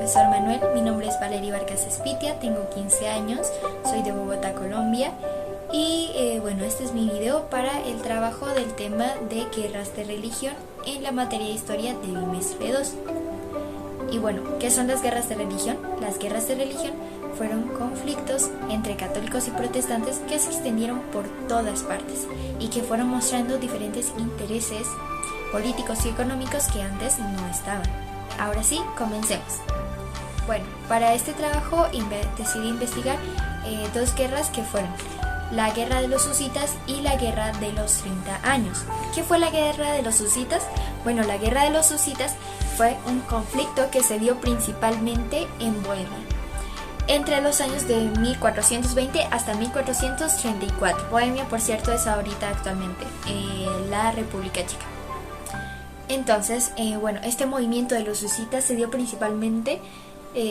profesor Manuel. Mi nombre es Valeria Vargas Espitia, tengo 15 años, soy de Bogotá, Colombia. Y bueno, este es mi video para el trabajo del tema de guerras de religión en la materia de historia de bimestre 2. Y bueno, ¿qué son las guerras de religión? Las guerras de religión fueron conflictos entre católicos y protestantes que se extendieron por todas partes y que fueron mostrando diferentes intereses políticos y económicos que antes no estaban. Ahora sí, comencemos. Bueno, para este trabajo decidí investigar dos guerras que fueron la Guerra de los Husitas y la Guerra de los 30 años. ¿Qué fue la Guerra de los Husitas? Bueno, la Guerra de los Husitas fue un conflicto que se dio principalmente en Bohemia entre los años de 1420 hasta 1434. Bohemia, por cierto, es ahorita actualmente la República Checa. Entonces, bueno, este movimiento de los husitas se dio principalmente,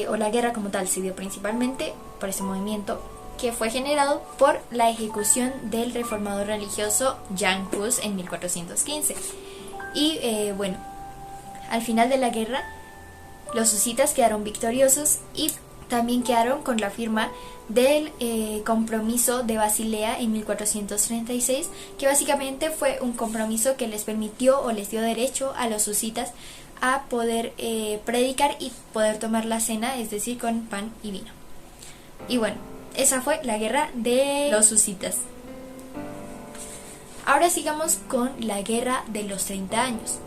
o la guerra como tal se dio principalmente por ese movimiento que fue generado por la ejecución del reformador religioso Jan Hus en 1415. Y bueno, al final de la guerra, los husitas quedaron victoriosos y también quedaron con la firma del compromiso de Basilea en 1436, que básicamente fue un compromiso que les permitió o les dio derecho a los husitas a poder predicar y poder tomar la cena, es decir, con pan y vino. Y bueno, esa fue la guerra de los husitas. Ahora sigamos con la guerra de los 30 años.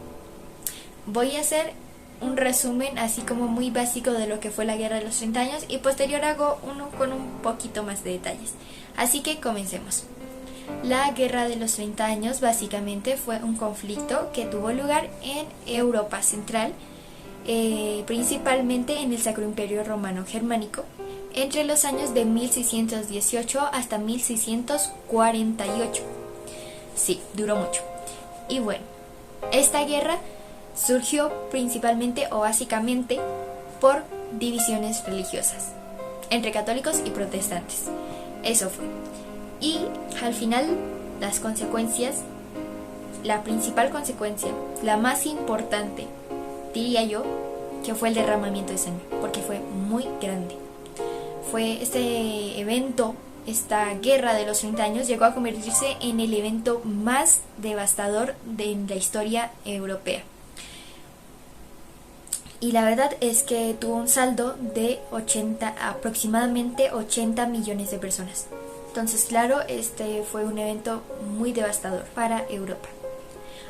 Voy a hacer un resumen así como muy básico de lo que fue la guerra de los 30 años y posterior hago uno con un poquito más de detalles. Así que comencemos. La guerra de los 30 años básicamente fue un conflicto que tuvo lugar en Europa Central, principalmente en el Sacro Imperio Romano Germánico, entre los años de 1618 hasta 1648. Sí, duró mucho. Y bueno, esta guerra surgió principalmente o básicamente por divisiones religiosas entre católicos y protestantes. Eso fue. Y al final las consecuencias, la principal consecuencia, la más importante, diría yo, que fue el derramamiento de sangre, porque fue muy grande. Fue este evento, esta guerra de los 30 años llegó a convertirse en el evento más devastador de la historia europea. Y la verdad es que tuvo un saldo de aproximadamente 80 millones de personas. Entonces, claro, este fue un evento muy devastador para Europa.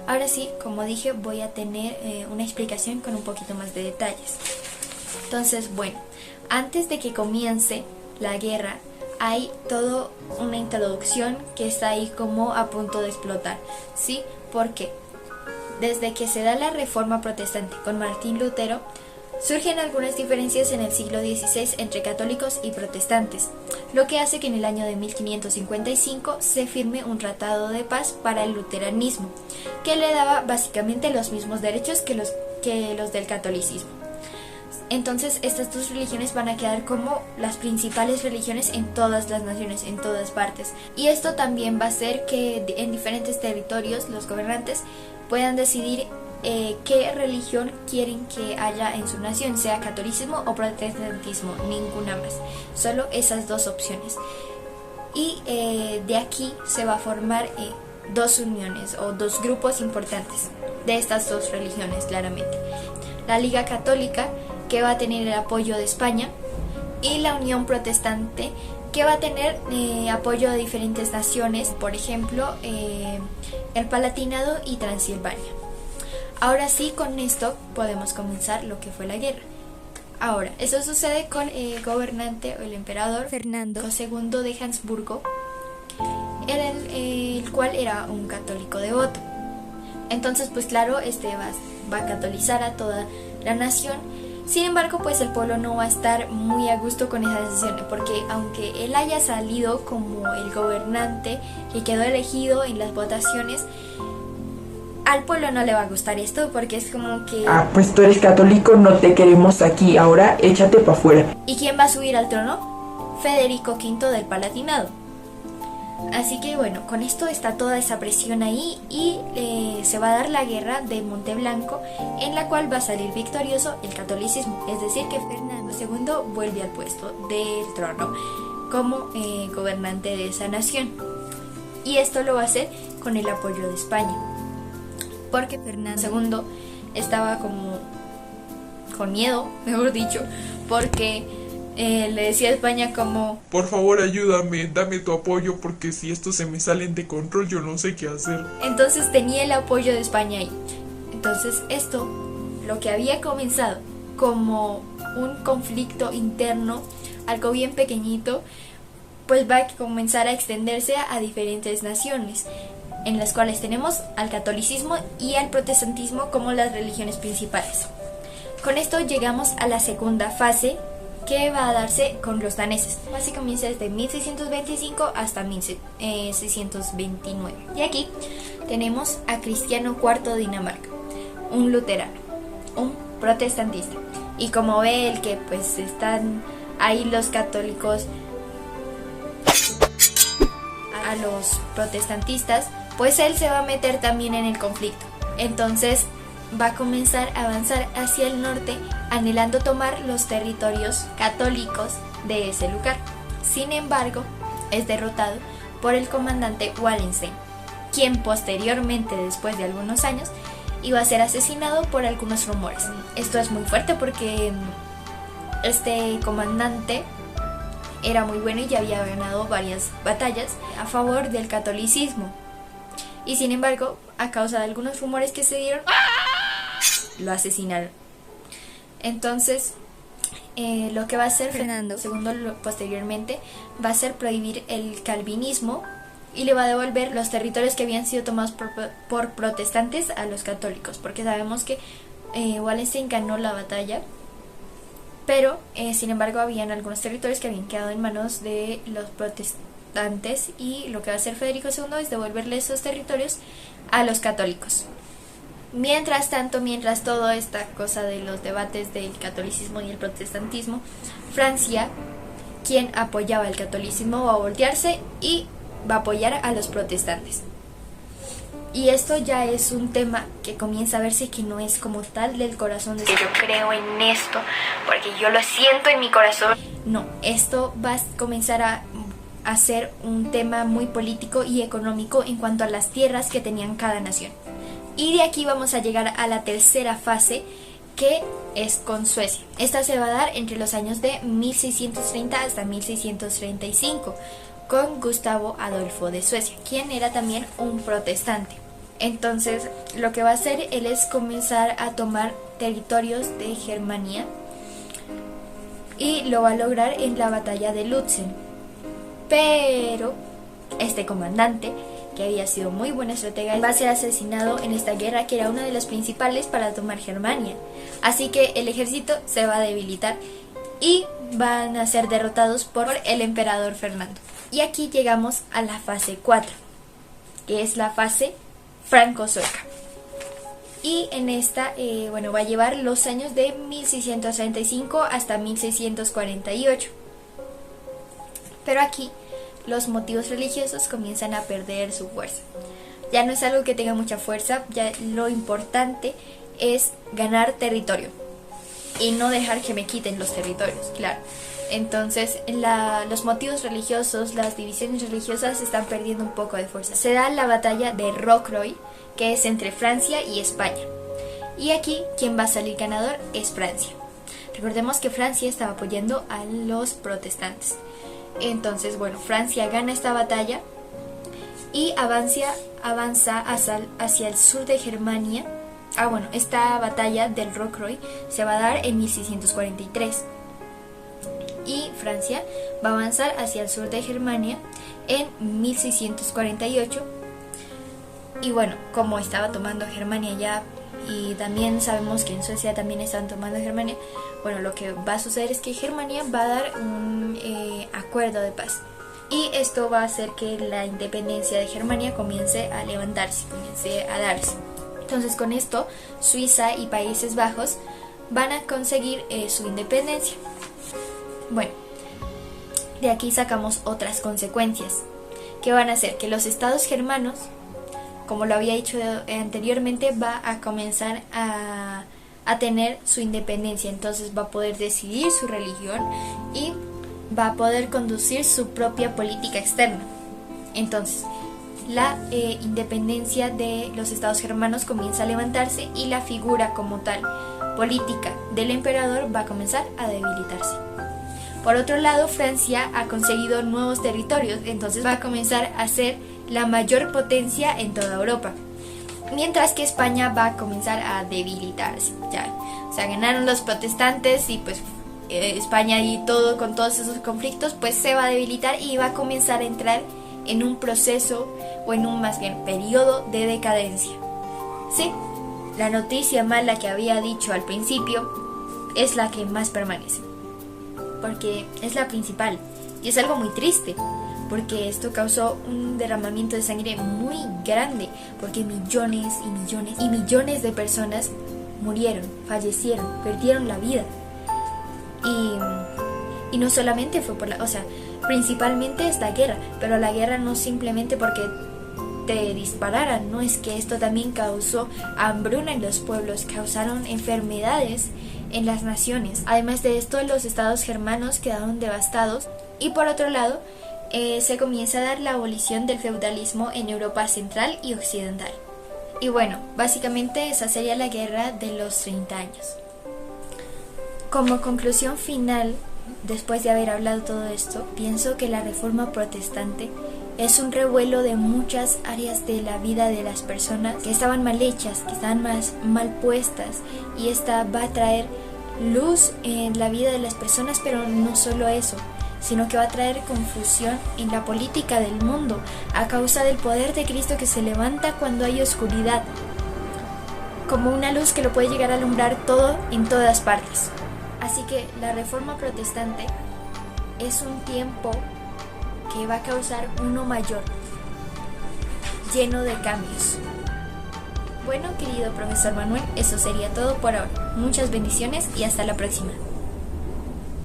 Ahora sí, como dije, voy a tener una explicación con un poquito más de detalles. Entonces, bueno, antes de que comience la guerra, hay toda una introducción que está ahí como a punto de explotar, ¿sí? ¿Por qué? Desde que se da la Reforma Protestante con Martín Lutero, surgen algunas diferencias en el siglo XVI entre católicos y protestantes, lo que hace que en el año de 1555 se firme un tratado de paz para el luteranismo, que le daba básicamente los mismos derechos que los del catolicismo. Entonces estas dos religiones van a quedar como las principales religiones en todas las naciones, en todas partes. Y esto también va a hacer que en diferentes territorios los gobernantes puedan decidir qué religión quieren que haya en su nación, sea catolicismo o protestantismo, ninguna más, solo esas dos opciones. Y de aquí se va a formar dos uniones o dos grupos importantes de estas dos religiones, claramente. La Liga Católica, que va a tener el apoyo de España, y la Unión Protestante, que va a tener apoyo de diferentes naciones, por ejemplo, el Palatinado y Transilvania. Ahora sí, con esto podemos comenzar lo que fue la guerra. Ahora, eso sucede con el gobernante o el emperador Fernando II de Habsburgo, el cual era un católico devoto. Entonces, pues claro, va a catolizar a toda la nación. Sin embargo, pues el pueblo no va a estar muy a gusto con esa decisión, porque aunque él haya salido como el gobernante que quedó elegido en las votaciones, al pueblo no le va a gustar esto, porque es como que... pues tú eres católico, no te queremos aquí, ahora échate para afuera. ¿Y quién va a subir al trono? Federico V del Palatinado. Así que bueno, con esto está toda esa presión ahí y se va a dar la guerra de Monteblanco, en la cual va a salir victorioso el catolicismo, es decir que Fernando II vuelve al puesto del trono como gobernante de esa nación. Y esto lo va a hacer con el apoyo de España, porque Fernando II estaba como con miedo, mejor dicho, porque le decía a España como: por favor ayúdame, dame tu apoyo porque si estos se me salen de control yo no sé qué hacer. Entonces tenía el apoyo de España ahí. Entonces esto, lo que había comenzado como un conflicto interno, algo bien pequeñito, pues va a comenzar a extenderse a diferentes naciones, en las cuales tenemos al catolicismo y al protestantismo como las religiones principales. Con esto llegamos a la segunda fase, que va a darse con los daneses. La fase comienza desde 1625 hasta 1629. Y aquí tenemos a Cristiano IV de Dinamarca, un luterano, un protestantista. Y como ve el que pues están ahí los católicos a los protestantistas, pues él se va a meter también en el conflicto. Entonces va a comenzar a avanzar hacia el norte, anhelando tomar los territorios católicos de ese lugar. Sin embargo, es derrotado por el comandante Wallenstein, quien posteriormente, después de algunos años, iba a ser asesinado por algunos rumores. Esto es muy fuerte porque este comandante era muy bueno y ya había ganado varias batallas a favor del catolicismo. Y sin embargo, a causa de algunos rumores que se dieron, lo asesinaron. Entonces, lo que va a hacer Fernando II posteriormente va a ser prohibir el calvinismo y le va a devolver los territorios que habían sido tomados por protestantes a los católicos, porque sabemos que Wallenstein ganó la batalla, pero sin embargo habían algunos territorios que habían quedado en manos de los protestantes, y lo que va a hacer Federico II es devolverle esos territorios a los católicos. Mientras tanto, mientras toda esta cosa de los debates del catolicismo y el protestantismo, Francia, quien apoyaba el catolicismo, va a voltearse y va a apoyar a los protestantes. Y esto ya es un tema que comienza a verse que no es como tal del corazón de yo creo en esto porque yo lo siento en mi corazón. No, esto va a comenzar a ser un tema muy político y económico en cuanto a las tierras que tenían cada nación. Y de aquí vamos a llegar a la tercera fase, que es con Suecia. Esta se va a dar entre los años de 1630 hasta 1635, con Gustavo Adolfo de Suecia, quien era también un protestante. Entonces, lo que va a hacer él es comenzar a tomar territorios de Germania, y lo va a lograr en la batalla de Lutzen. Pero este comandante, que había sido muy buen estratega, va a ser asesinado en esta guerra, que era una de las principales para tomar Germania. Así que el ejército se va a debilitar y van a ser derrotados por el emperador Fernando. Y aquí llegamos a la fase 4, que es la fase franco-sueca. Y en esta, va a llevar los años de 1635 hasta 1648. Pero aquí los motivos religiosos comienzan a perder su fuerza. Ya no es algo que tenga mucha fuerza, ya lo importante es ganar territorio y no dejar que me quiten los territorios, claro. Entonces los motivos religiosos, las divisiones religiosas están perdiendo un poco de fuerza. Se da la batalla de Rocroi, que es entre Francia y España. Y aquí quien va a salir ganador es Francia. Recordemos que Francia estaba apoyando a los protestantes. Entonces, Francia gana esta batalla y avanza hacia el sur de Germania. Esta batalla del Rocroi se va a dar en 1643. Y Francia va a avanzar hacia el sur de Germania en 1648. Y como estaba tomando Germania ya, y también sabemos que en Suecia también están tomando Germania, lo que va a suceder es que Germania va a dar un acuerdo de paz. Y esto va a hacer que la independencia de Germania comience a levantarse, comience a darse. Entonces, con esto, Suiza y Países Bajos van a conseguir su independencia. De aquí sacamos otras consecuencias, ¿Qué van a hacer? Que los estados germanos, como lo había dicho anteriormente, va a comenzar a tener su independencia. Entonces va a poder decidir su religión y va a poder conducir su propia política externa. Entonces, la independencia de los estados germanos comienza a levantarse y la figura como tal política del emperador va a comenzar a debilitarse. Por otro lado, Francia ha conseguido nuevos territorios, entonces va a comenzar a ser la mayor potencia en toda Europa, mientras que España va a comenzar a debilitarse. Ya, o sea, ganaron los protestantes y pues España y todo con todos esos conflictos pues se va a debilitar y va a comenzar a entrar en un proceso o en un más bien periodo de decadencia. Sí, la noticia mala que había dicho al principio es la que más permanece, porque es la principal y es algo muy triste, porque esto causó un derramamiento de sangre muy grande, porque millones y millones y millones de personas murieron, fallecieron, perdieron la vida. Y no solamente fue por o sea, principalmente es la guerra, pero la guerra no simplemente porque te dispararan, no, es que esto también causó hambruna en los pueblos, causaron enfermedades en las naciones. Además de esto, los estados germanos quedaron devastados y por otro lado, se comienza a dar la abolición del feudalismo en Europa central y occidental. Y bueno, básicamente esa sería la guerra de los 30 años. Como conclusión final, después de haber hablado todo esto, pienso que la reforma protestante es un revuelo de muchas áreas de la vida de las personas que estaban mal hechas, que estaban mal puestas, y esta va a traer luz en la vida de las personas, pero no solo eso, sino que va a traer confusión en la política del mundo a causa del poder de Cristo que se levanta cuando hay oscuridad, como una luz que lo puede llegar a alumbrar todo en todas partes. Así que la reforma protestante es un tiempo que va a causar uno mayor, lleno de cambios. Bueno, querido profesor Manuel, eso sería todo por ahora. Muchas bendiciones y hasta la próxima.